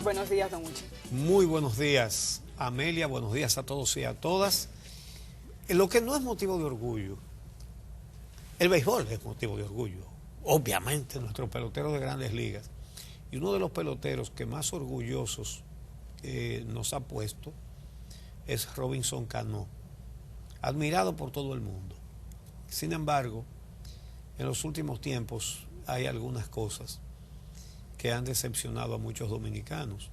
Buenos días, don Uchi. Muy buenos días, Amelia, buenos días a todos y a todas. Lo que no es motivo de orgullo, el béisbol es motivo de orgullo, obviamente, nuestro pelotero de Grandes Ligas. Y uno de los peloteros que más orgullosos nos ha puesto es Robinson Cano, admirado por todo el mundo. Sin embargo, en los últimos tiempos hay algunas cosas que han decepcionado a muchos dominicanos.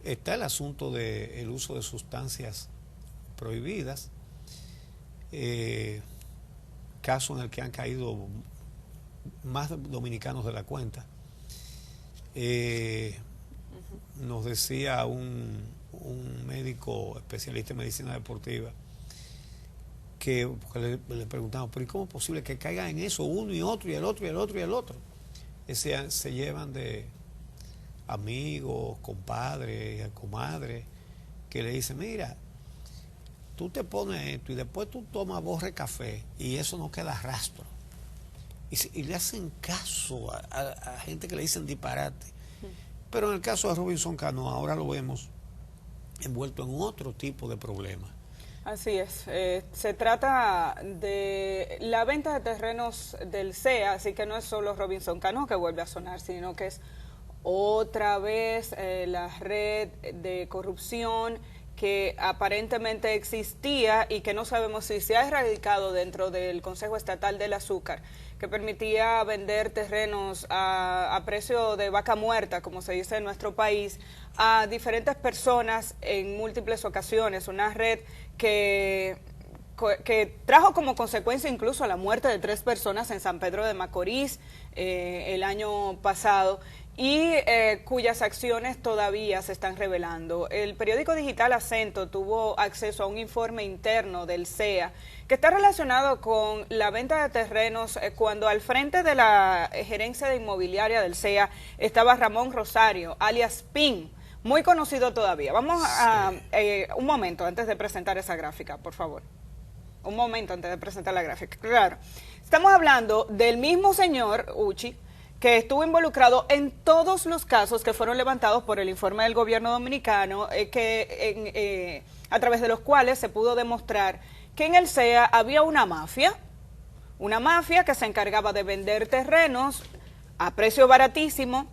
Está el asunto del uso de sustancias prohibidas, caso en el que han caído más dominicanos de la cuenta. Nos decía un médico especialista en medicina deportiva que le preguntamos, pero ¿y cómo es posible que caigan en eso uno y otro y el otro y el otro y el otro? Se llevan de amigos, compadres, comadres, que le dicen, mira, tú te pones esto y después tú tomas borre café y eso no queda rastro. Y le hacen caso a gente que le dicen disparate. Pero en el caso de Robinson Cano, ahora lo vemos envuelto en otro tipo de problema. Así es, se trata de la venta de terrenos del CEA, así que no es solo Robinson Cano que vuelve a sonar, sino que es otra vez la red de corrupción que aparentemente existía y que no sabemos si se ha erradicado dentro del Consejo Estatal del Azúcar, que permitía vender terrenos a precio de vaca muerta, como se dice en nuestro país, a diferentes personas en múltiples ocasiones, una red que trajo como consecuencia incluso la muerte de 3 personas en San Pedro de Macorís el año pasado, y cuyas acciones todavía se están revelando. El periódico digital Acento tuvo acceso a un informe interno del CEA que está relacionado con la venta de terrenos cuando al frente de la gerencia de inmobiliaria del CEA estaba Ramón Rosario, alias PIN, muy conocido todavía. Vamos a un momento antes de presentar esa gráfica, por favor. Un momento antes de presentar la gráfica. Claro, estamos hablando del mismo señor Uchi, que estuvo involucrado en todos los casos que fueron levantados por el informe del gobierno dominicano, a través de los cuales se pudo demostrar que en el CEA había una mafia que se encargaba de vender terrenos a precio baratísimo,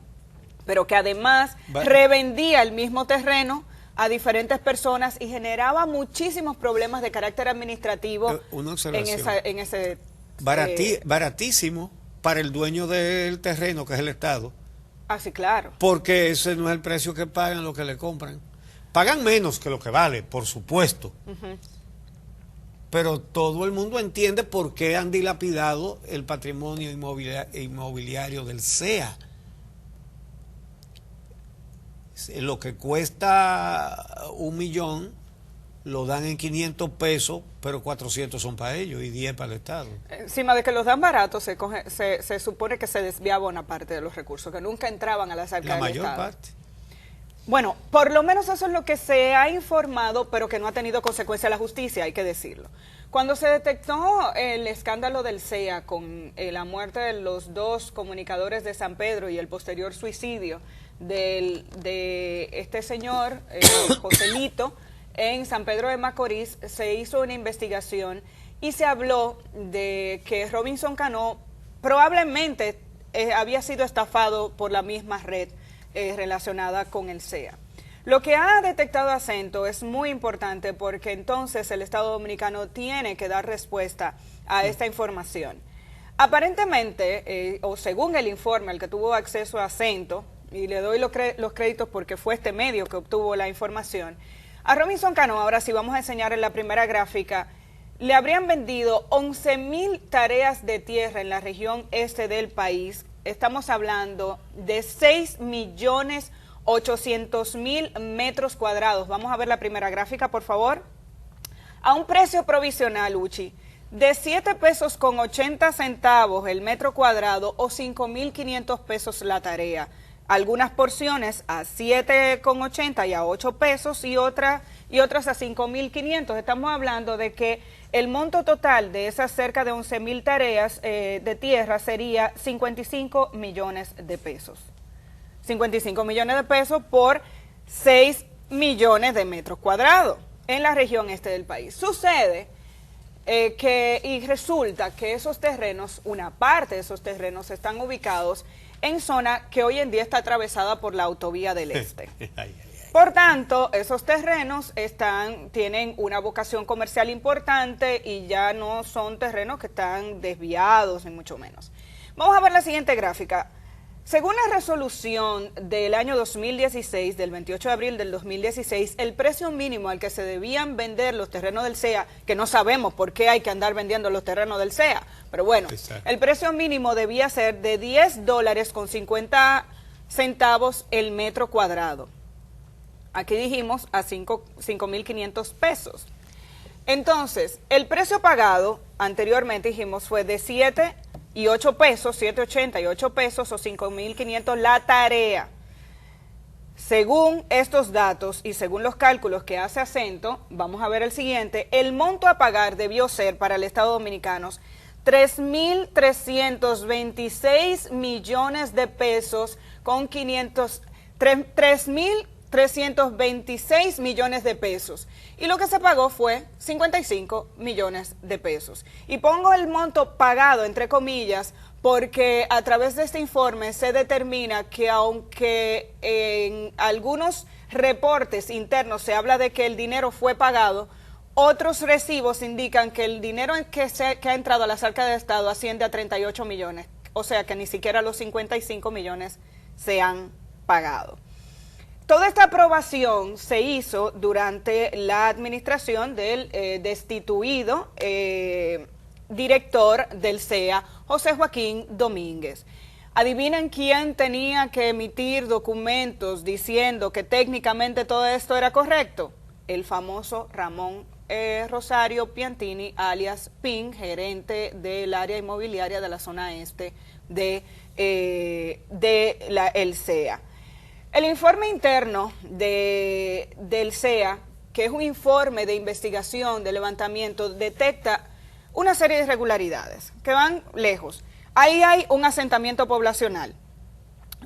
pero que además revendía el mismo terreno a diferentes personas y generaba muchísimos problemas de carácter administrativo en ese... Baratísimo para el dueño del terreno, que es el Estado. Ah, sí, claro. Porque ese no es el precio que pagan lo que le compran. Pagan menos que lo que vale, por supuesto. Pero todo el mundo entiende por qué han dilapidado el patrimonio inmobiliario del CEA. Lo que cuesta 1 millón lo dan en 500 pesos, pero 400 son para ellos y 10 para el Estado. Encima de que los dan baratos, se supone que se desviaba una parte de los recursos, que nunca entraban a las arcas del Estado. La mayor parte. Bueno, por lo menos eso es lo que se ha informado, pero que no ha tenido consecuencia la justicia, hay que decirlo. Cuando se detectó el escándalo del CEA con la muerte de los 2 comunicadores de San Pedro y el posterior suicidio de este señor, Joselito, en San Pedro de Macorís, se hizo una investigación y se habló de que Robinson Cano probablemente había sido estafado por la misma red relacionada con el CEA. Lo que ha detectado Acento es muy importante porque entonces el Estado Dominicano tiene que dar respuesta a esta información. Aparentemente, o según el informe al que tuvo acceso a Acento, y le doy los créditos porque fue este medio que obtuvo la información, a Robinson Cano, ahora sí vamos a enseñar en la primera gráfica, le habrían vendido 11,000 tareas de tierra en la región este del país. Estamos hablando de 6.800.000 metros cuadrados. Vamos a ver la primera gráfica, por favor. A un precio provisional, Uchi, de 7 pesos con 80 centavos el metro cuadrado o 5.500 pesos la tarea. Algunas porciones a 7,80 y a 8 pesos y otras a 5.500. Estamos hablando de que el monto total de esas cerca de 11,000 tareas de tierra sería 55 millones de pesos. 55 millones de pesos por 6 millones de metros cuadrados en la región este del país. Sucede y resulta que esos terrenos, una parte de esos terrenos están ubicados en zona que hoy en día está atravesada por la autovía del Este. Por tanto, esos terrenos tienen una vocación comercial importante y ya no son terrenos que están desviados, ni mucho menos. Vamos a ver la siguiente gráfica. Según la resolución del año 2016, del 28 de abril del 2016, el precio mínimo al que se debían vender los terrenos del CEA, que no sabemos por qué hay que andar vendiendo los terrenos del CEA, pero bueno, el precio mínimo debía ser de $10.50 el metro cuadrado. Aquí dijimos a 5.500 pesos. Entonces, el precio pagado, anteriormente dijimos, fue de 7.8 pesos, 7.88 pesos o 5.500 la tarea. Según estos datos y según los cálculos que hace Acento, vamos a ver el siguiente, el monto a pagar debió ser para el Estado Dominicano 3.326 millones de pesos con 3.326 millones de pesos y lo que se pagó fue 55 millones de pesos. Y pongo el monto pagado entre comillas porque a través de este informe se determina que aunque en algunos reportes internos se habla de que el dinero fue pagado, otros recibos indican que el dinero que ha entrado a las arcas del Estado asciende a 38 millones, o sea que ni siquiera los 55 millones se han pagado. Toda esta aprobación se hizo durante la administración del destituido director del CEA, José Joaquín Domínguez. ¿Adivinen quién tenía que emitir documentos diciendo que técnicamente todo esto era correcto? El famoso Ramón Rosario Piantini, alias PIN, gerente del área inmobiliaria de la zona este del CEA. El informe interno del CEA, que es un informe de investigación, de levantamiento, detecta una serie de irregularidades que van lejos. Ahí hay un asentamiento poblacional,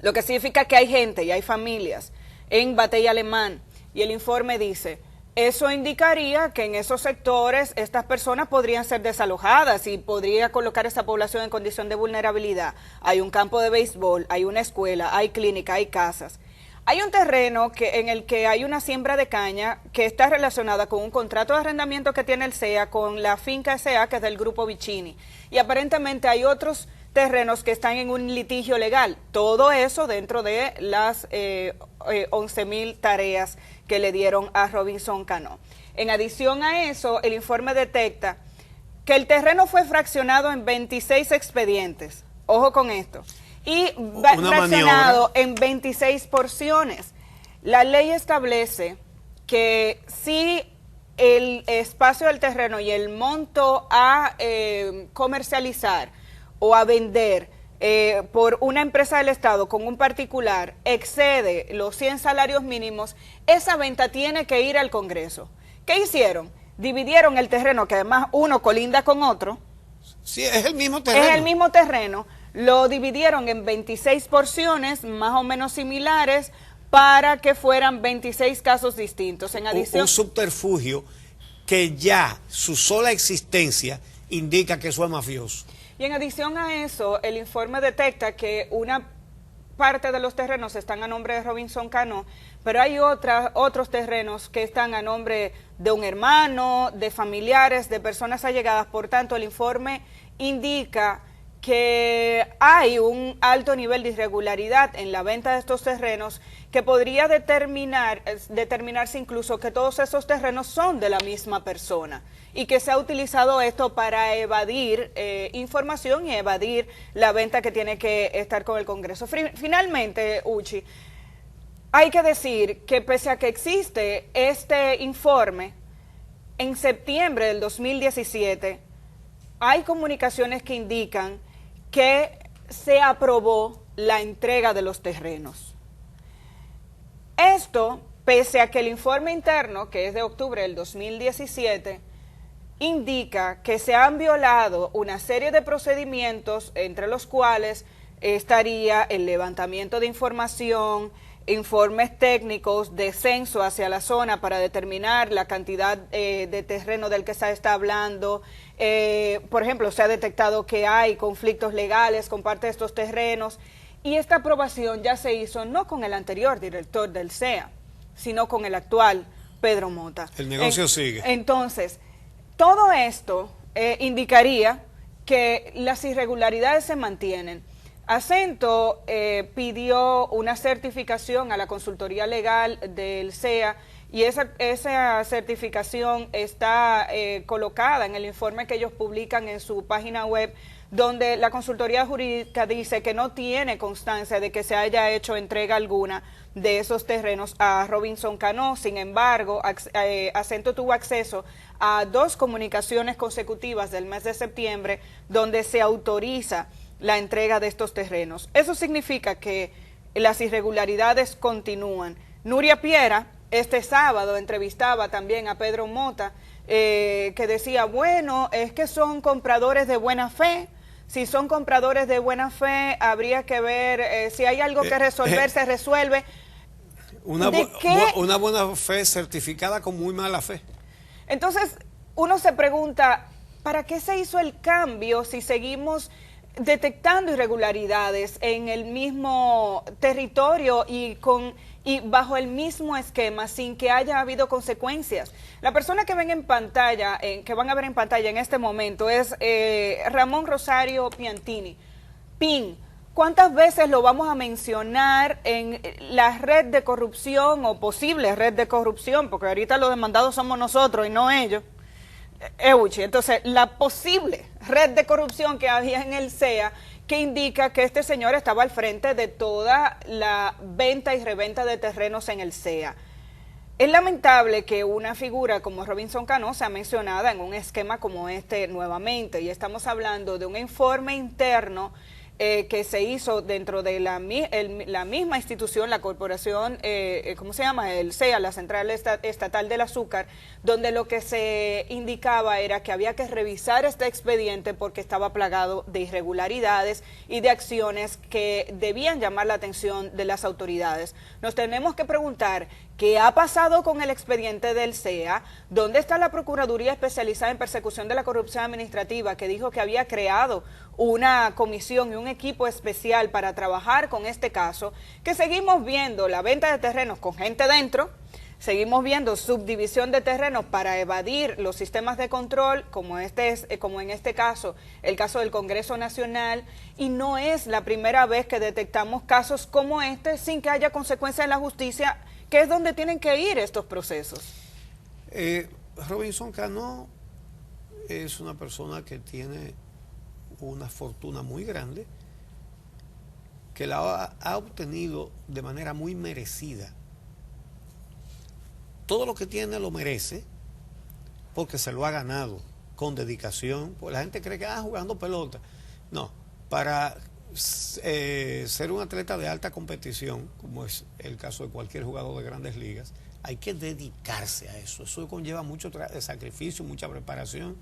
lo que significa que hay gente y hay familias en Batey Alemán, y el informe dice, eso indicaría que en esos sectores estas personas podrían ser desalojadas y podría colocar a esa población en condición de vulnerabilidad. Hay un campo de béisbol, hay una escuela, hay clínica, hay casas. Hay un terreno en el que hay una siembra de caña que está relacionada con un contrato de arrendamiento que tiene el CEA con la finca S.A. que es del grupo Vicini. Y aparentemente hay otros terrenos que están en un litigio legal. Todo eso dentro de las 11.000 tareas que le dieron a Robinson Cano. En adición a eso, el informe detecta que el terreno fue fraccionado en 26 expedientes. Ojo con esto. Y fraccionado en 26 porciones. La ley establece que si el espacio del terreno y el monto a comercializar o a vender por una empresa del Estado con un particular excede los 100 salarios mínimos, esa venta tiene que ir al Congreso. ¿Qué hicieron? Dividieron el terreno, que además uno colinda con otro. Sí, es el mismo terreno. Es el mismo terreno. Lo dividieron en 26 porciones más o menos similares para que fueran 26 casos distintos. En adición, un subterfugio que ya su sola existencia indica que eso es mafioso. Y en adición a eso, el informe detecta que una parte de los terrenos están a nombre de Robinson Cano, pero hay otros terrenos que están a nombre de un hermano, de familiares, de personas allegadas. Por tanto, el informe indica que hay un alto nivel de irregularidad en la venta de estos terrenos que podría determinarse incluso que todos esos terrenos son de la misma persona y que se ha utilizado esto para evadir información y evadir la venta que tiene que estar con el Congreso. Finalmente, Uchi, hay que decir que pese a que existe este informe, en septiembre del 2017 hay comunicaciones que indican que se aprobó la entrega de los terrenos. Esto, pese a que el informe interno, que es de octubre del 2017, indica que se han violado una serie de procedimientos, entre los cuales estaría el levantamiento de información, informes técnicos de censo hacia la zona para determinar la cantidad de terreno del que se está hablando. Por ejemplo, se ha detectado que hay conflictos legales con parte de estos terrenos, y esta aprobación ya se hizo no con el anterior director del CEA, sino con el actual, Pedro Mota. El negocio sigue. Entonces, todo esto indicaría que las irregularidades se mantienen. Acento pidió una certificación a la consultoría legal del CEA, y esa certificación está colocada en el informe que ellos publican en su página web, donde la consultoría jurídica dice que no tiene constancia de que se haya hecho entrega alguna de esos terrenos a Robinson Cano. Sin embargo, Acento tuvo acceso a 2 comunicaciones consecutivas del mes de septiembre donde se autoriza la entrega de estos terrenos. Eso significa que las irregularidades continúan. Nuria Piera este sábado entrevistaba también a Pedro Mota, que decía, bueno, es que son compradores de buena fe. Si son compradores de buena fe, habría que ver si hay algo que resolver, se resuelve. Una buena fe certificada con muy mala fe. Entonces, uno se pregunta, ¿para qué se hizo el cambio si seguimos detectando irregularidades en el mismo territorio y bajo el mismo esquema sin que haya habido consecuencias? La persona que ven en pantalla, que van a ver en pantalla en este momento es Ramón Rosario Piantini. PIN, ¿cuántas veces lo vamos a mencionar en la red de corrupción o posible red de corrupción? Porque ahorita los demandados somos nosotros y no ellos. Entonces, la posible red de corrupción que había en el CEA, que indica que este señor estaba al frente de toda la venta y reventa de terrenos en el CEA. Es lamentable que una figura como Robinson Cano sea mencionada en un esquema como este nuevamente, y estamos hablando de un informe interno que se hizo dentro de la misma institución, la corporación, ¿cómo se llama? El CEA, la Central Estatal del Azúcar, donde lo que se indicaba era que había que revisar este expediente porque estaba plagado de irregularidades y de acciones que debían llamar la atención de las autoridades. Nos tenemos que preguntar qué ha pasado con el expediente del CEA, dónde está la Procuraduría Especializada en Persecución de la Corrupción Administrativa, que dijo que había creado una comisión y un equipo especial para trabajar con este caso, que seguimos viendo la venta de terrenos con gente dentro, seguimos viendo subdivisión de terrenos para evadir los sistemas de control, como en este caso, el caso del Congreso Nacional, y no es la primera vez que detectamos casos como este sin que haya consecuencias en la justicia, que es donde tienen que ir estos procesos. Robinson Cano es una persona que tiene una fortuna muy grande, que la ha obtenido de manera muy merecida. Todo lo que tiene lo merece porque se lo ha ganado con dedicación. Pues la gente cree que jugando pelota. No, para ser un atleta de alta competición, como es el caso de cualquier jugador de grandes ligas, hay que dedicarse a eso. Eso conlleva mucho sacrificio, mucha preparación,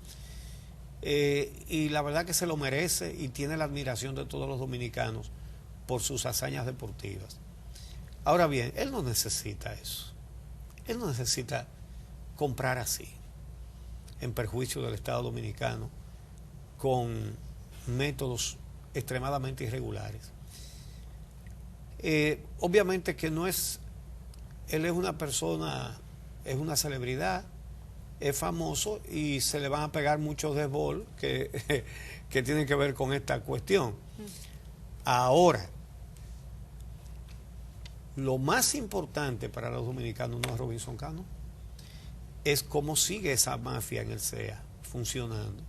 y la verdad que se lo merece y tiene la admiración de todos los dominicanos por sus hazañas deportivas. Ahora bien, él no necesita eso. Él no necesita comprar así, en perjuicio del Estado dominicano, con métodos extremadamente irregulares. Obviamente que no es, él es una persona, es una celebridad, es famoso y se le van a pegar muchos desbol que tienen que ver con esta cuestión. Ahora, lo más importante para los dominicanos no es Robinson Cano, es cómo sigue esa mafia en el CEA funcionando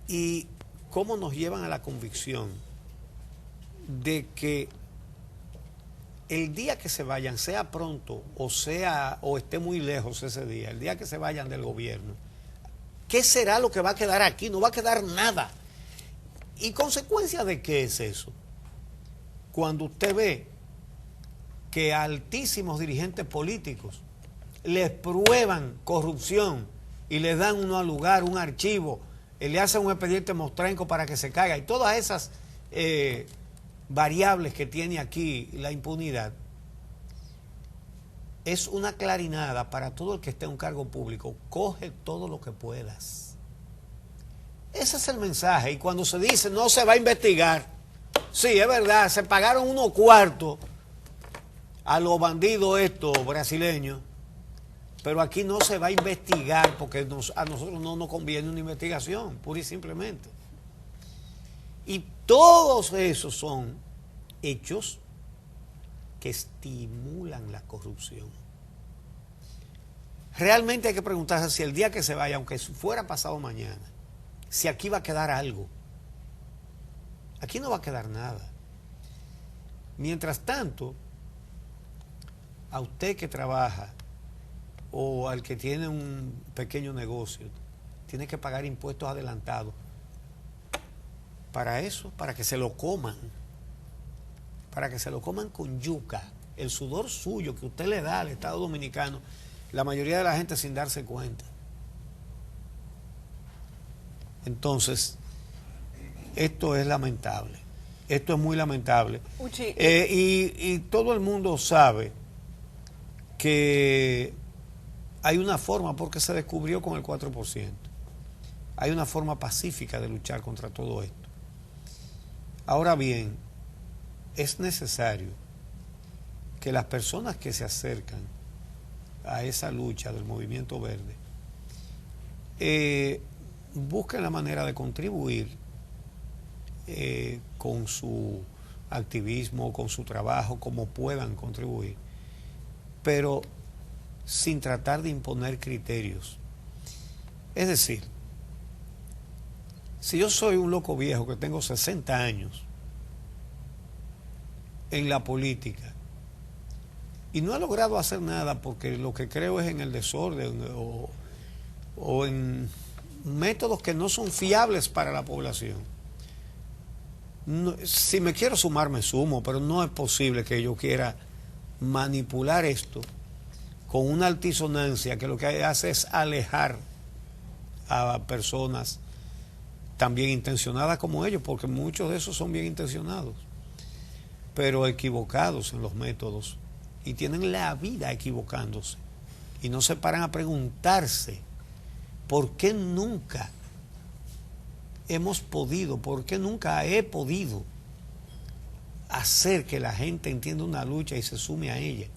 y cómo nos llevan a la convicción de que el día que se vayan, sea pronto o esté muy lejos ese día, el día que se vayan del gobierno, ¿qué será lo que va a quedar aquí? No va a quedar nada. ¿Y consecuencia de qué es eso? Cuando usted ve que a altísimos dirigentes políticos les prueban corrupción y les dan un lugar, un archivo, y le hacen un expediente mostrenco para que se caiga, y todas esas variables que tiene aquí la impunidad, es una clarinada para todo el que esté en un cargo público. Coge todo lo que puedas. Ese es el mensaje. Y cuando se dice no se va a investigar, sí, es verdad, se pagaron unos cuartos a los bandidos estos brasileños, pero aquí no se va a investigar porque a nosotros no nos conviene una investigación, pura y simplemente. Y todos esos son hechos que estimulan la corrupción. Realmente hay que preguntarse si el día que se vaya, aunque fuera pasado mañana, si aquí va a quedar algo. Aquí no va a quedar nada. Mientras tanto, a usted que trabaja o al que tiene un pequeño negocio, tiene que pagar impuestos adelantados. Para eso, para que se lo coman. Para que se lo coman con yuca. El sudor suyo que usted le da al Estado Dominicano, la mayoría de la gente sin darse cuenta. Entonces, esto es lamentable. Esto es muy lamentable. Y todo el mundo sabe que hay una forma, porque se descubrió con el 4%, hay una forma pacífica de luchar contra todo esto. Ahora bien, es necesario que las personas que se acercan a esa lucha del movimiento verde busquen la manera de contribuir con su activismo, con su trabajo, como puedan contribuir, pero sin tratar de imponer criterios. Es decir, si yo soy un loco viejo que tengo 60 años en la política y no he logrado hacer nada porque lo que creo es en el desorden o en métodos que no son fiables para la población, no, si me quiero sumar me sumo, pero no es posible que yo quiera manipular esto con una altisonancia que lo que hace es alejar a personas tan bien intencionadas como ellos, porque muchos de esos son bien intencionados, pero equivocados en los métodos y tienen la vida equivocándose y no se paran a preguntarse por qué nunca hemos podido, por qué nunca he podido hacer que la gente entienda una lucha y se sume a ella.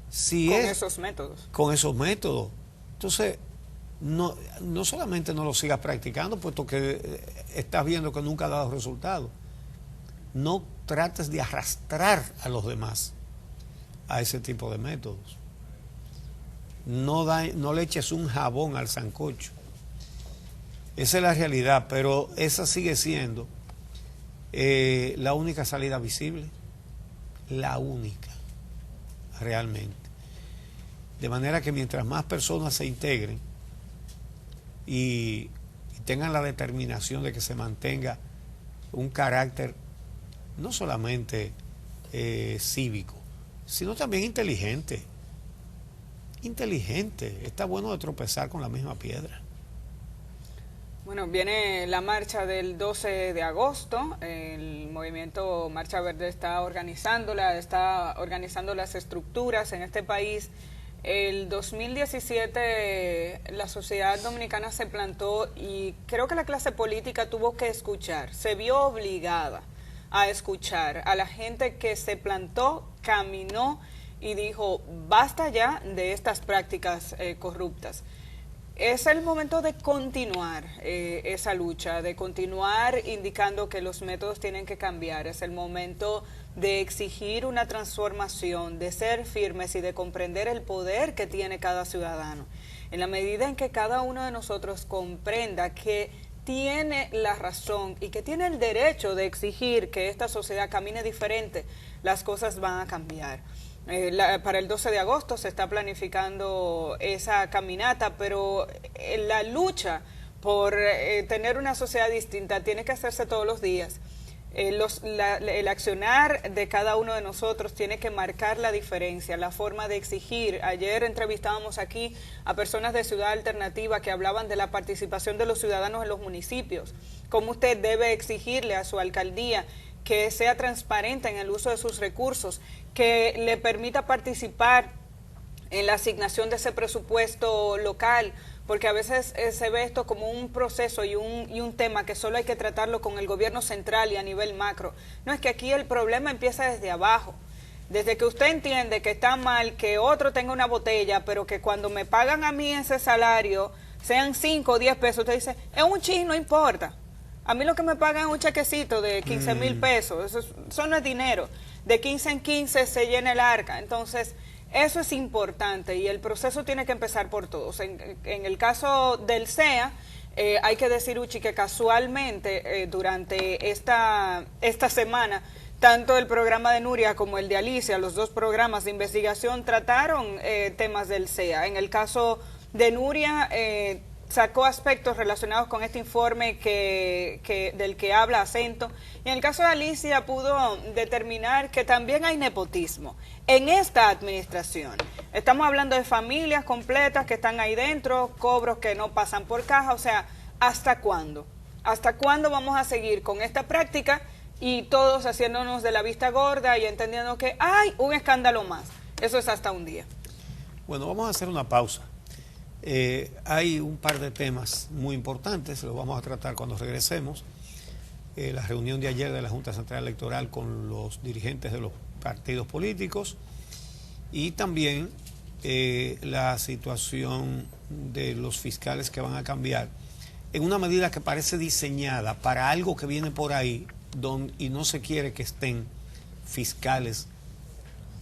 Si con esos métodos. Con esos métodos. Entonces, no solamente no lo sigas practicando, puesto que estás viendo que nunca ha dado resultado. No trates de arrastrar a los demás a ese tipo de métodos. No le eches un jabón al sancocho. Esa es la realidad, pero esa sigue siendo la única salida visible, la única, realmente. De manera que mientras más personas se integren y tengan la determinación de que se mantenga un carácter no solamente cívico, sino también inteligente. Está bueno de tropezar con la misma piedra. Bueno, viene la marcha del 12 de agosto, el movimiento Marcha Verde está organizando las estructuras en este país. El 2017 la sociedad dominicana se plantó y creo que la clase política tuvo que escuchar, se vio obligada a escuchar a la gente que se plantó, caminó y dijo, basta ya de estas prácticas corruptas. Es el momento de continuar esa lucha, de continuar indicando que los métodos tienen que cambiar. Es el momento de exigir una transformación, de ser firmes y de comprender el poder que tiene cada ciudadano. En la medida en que cada uno de nosotros comprenda que tiene la razón y que tiene el derecho de exigir que esta sociedad camine diferente, las cosas van a cambiar. Para el 12 de agosto se está planificando esa caminata, pero la lucha por tener una sociedad distinta tiene que hacerse todos los días. el accionar de cada uno de nosotros tiene que marcar la diferencia, la forma de exigir. Ayer entrevistábamos aquí a personas de Ciudad Alternativa que hablaban de la participación de los ciudadanos en los municipios, cómo usted debe exigirle a su alcaldía que sea transparente en el uso de sus recursos, que le permita participar en la asignación de ese presupuesto local, porque a veces se ve esto como un proceso y un tema que solo hay que tratarlo con el gobierno central y a nivel macro. No, es que aquí el problema empieza desde abajo. Desde que usted entiende que está mal que otro tenga una botella, pero que cuando me pagan a mí ese salario, sean 5 o 10 pesos, usted dice, es un chin, no importa. A mí lo que me pagan es un chequecito de 15,000 pesos, eso no es dinero. De 15 en 15 se llena el arca. Entonces, eso es importante y el proceso tiene que empezar por todos. En el caso del CEA, hay que decir, Uchi, que casualmente durante esta semana, tanto el programa de Nuria como el de Alicia, los dos programas de investigación, trataron temas del CEA. En el caso de Nuria, sacó aspectos relacionados con este informe del que habla Acento. Y en el caso de Alicia pudo determinar que también hay nepotismo en esta administración. Estamos hablando de familias completas que están ahí dentro, cobros que no pasan por caja. O sea, ¿hasta cuándo? ¿Hasta cuándo vamos a seguir con esta práctica y todos haciéndonos de la vista gorda y entendiendo que hay un escándalo más? Eso es hasta un día. Bueno, vamos a hacer una pausa. Hay un par de temas muy importantes, los vamos a tratar cuando regresemos. La reunión de ayer de la Junta Central Electoral con los dirigentes de los partidos políticos y también la situación de los fiscales que van a cambiar en una medida que parece diseñada para algo que viene por ahí y no se quiere que estén fiscales,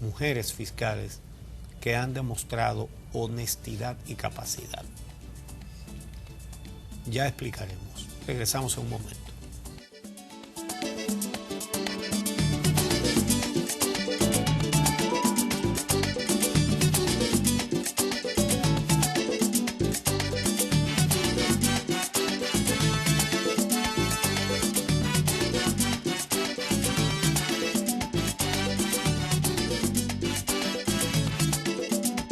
mujeres fiscales que han demostrado honestidad y capacidad. Ya explicaremos. Regresamos en un momento.